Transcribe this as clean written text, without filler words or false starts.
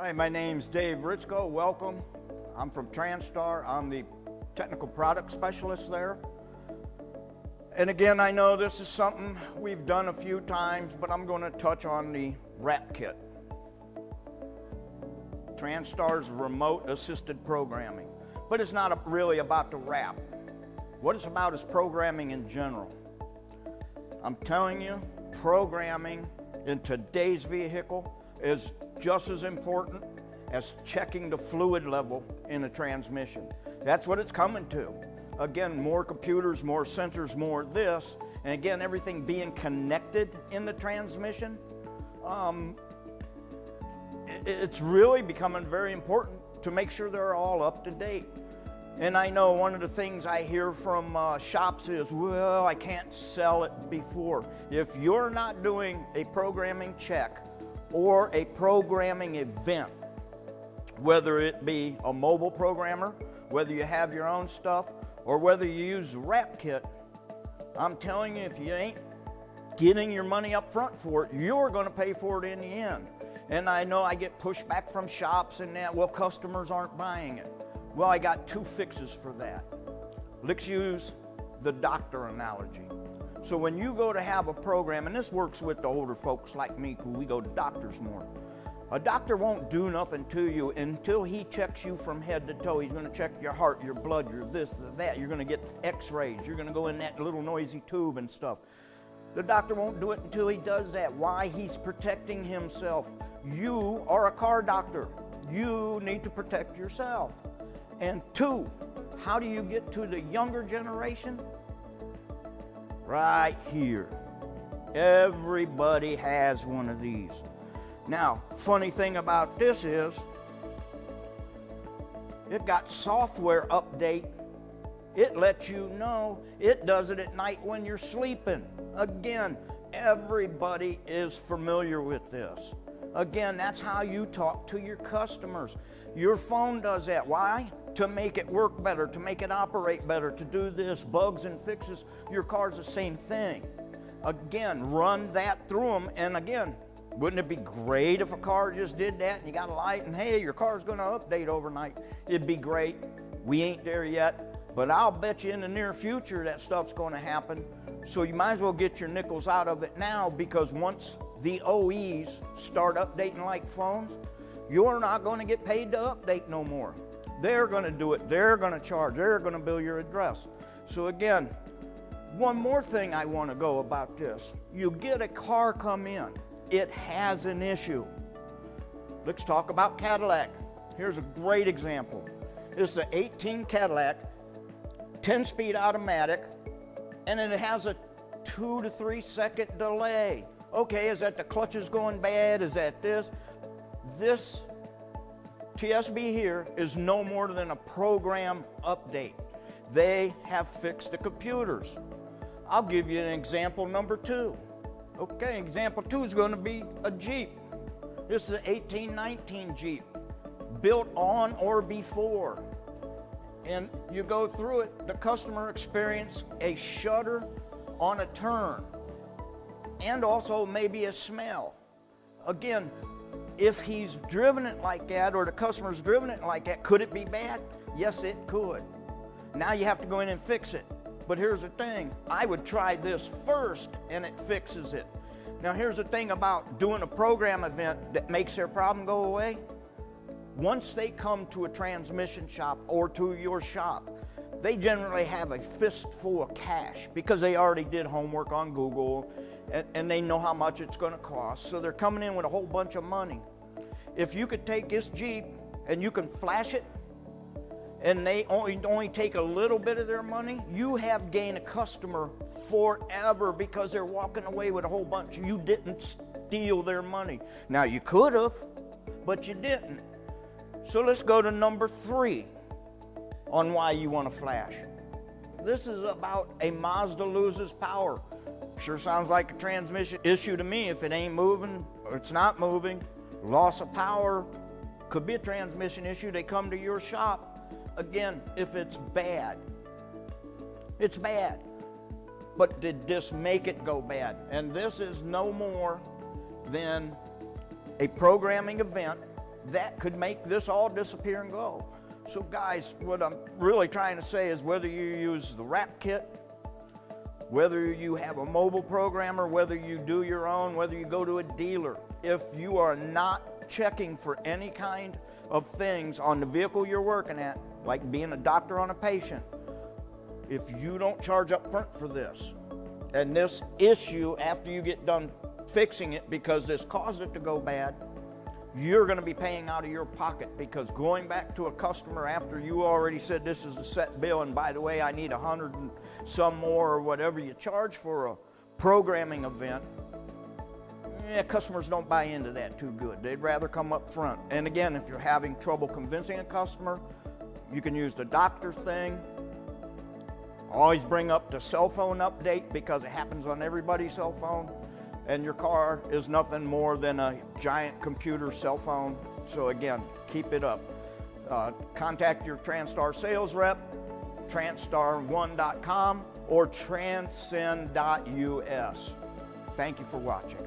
Hi, my name's Dave Ritzko. Welcome. I'm from Transtar. I'm the technical product specialist there. And again, I know this is something we've done a few times, but I'm going to touch on the RAP kit. Transtar's remote assisted programming. But it's not really about the RAP. What it's about is programming in general. I'm telling you, programming in today's vehicle is just as important as checking the fluid level in a transmission. That's what it's coming to. Again, more computers, more sensors, more this, and again, everything being connected in the transmission. It's really becoming very important to make sure they're all up to date. And I know one of the things I hear from shops is, well, I can't sell it before. If you're not doing a programming check or a programming event, whether it be a mobile programmer, whether you have your own stuff, or whether you use the RAP kit, I'm telling you, if you ain't getting your money up front for it, you're going to pay for it in the end. And I know I get pushback from shops and that, well, customers aren't buying it. Well, I got two fixes for that. Let's use the doctor analogy. So when you go to have a program, and this works with the older folks like me, who we go to doctors more. A doctor won't do nothing to you until he checks you from head to toe. He's going to check your heart, your blood, your this, that. You're going to get x-rays. You're going to go in that little noisy tube and stuff. The doctor won't do it until he does that. Why? He's protecting himself. You are a car doctor. You need to protect yourself. And two, how do you get to the younger generation? Right here. Everybody has one of these. Now, funny thing about this is, it got software update. It lets you know. It does it at night when you're sleeping. Again, everybody is familiar with this. Again, that's how you talk to your customers. Your phone does that. Why? To make it work better, to make it operate better, to do this, bugs and fixes. Your car's the same thing. Again, run that through them, and again, wouldn't it be great if a car just did that and you got a light and hey, your car's going to update overnight? It'd be great. We ain't there yet, but I'll bet you in the near future that stuff's going to happen. So you might as well get your nickels out of it now, because once the OEs start updating like phones, you're not going to get paid to update no more. They're going to do it. They're going to charge. They're going to bill your address. So again, one more thing I want to go about this. You get a car come in. It has an issue. Let's talk about Cadillac. Here's a great example. It's an 18 Cadillac, 10-speed automatic, and it has a 2 to 3 second delay. Okay, is that the clutches going bad? Is that this? This TSB here is no more than a program update. They have fixed the computers. I'll give you an example number 2. Okay, example 2 is going to be a Jeep. This is an 1819 Jeep, built on or before. And you go through it, the customer experienced a shudder on a turn, and also maybe a smell. Again, if he's driven it like that, or the customer's driven it like that, could it be bad? Yes, it could. Now you have to go in and fix it. But here's the thing, I would try this first and it fixes it. Now here's the thing about doing a program event that makes their problem go away. Once they come to a transmission shop or to your shop, they generally have a fistful of cash because they already did homework on Google and they know how much it's going to cost. So they're coming in with a whole bunch of money. If you could take this Jeep and you can flash it, and they only take a little bit of their money, you have gained a customer forever because they're walking away with a whole bunch. You didn't steal their money. Now, you could have, but you didn't. So let's go to number 3 on why you want to flash. This is about a Mazda loses power. Sure sounds like a transmission issue to me. If it ain't moving or it's not moving, loss of power, could be a transmission issue. They come to your shop. Again, if it's bad, it's bad. But did this make it go bad? And this is no more than a programming event that could make this all disappear and go. So guys, what I'm really trying to say is whether you use the RAP kit, whether you have a mobile programmer, whether you do your own, whether you go to a dealer, if you are not checking for any kind of things on the vehicle you're working at, like being a doctor on a patient, if you don't charge up front for this, and this issue after you get done fixing it because this caused it to go bad, you're going to be paying out of your pocket, because going back to a customer after you already said this is a set bill, and by the way, I need 100 and some more or whatever you charge for a programming event, customers don't buy into that too good. They'd rather come up front. And again, if you're having trouble convincing a customer, you can use the doctor thing. Always bring up the cell phone update, because it happens on everybody's cell phone. And your car is nothing more than a giant computer cell phone. So again, keep it up. Contact your Transtar sales rep, transtar1.com or transcend.us. Thank you for watching.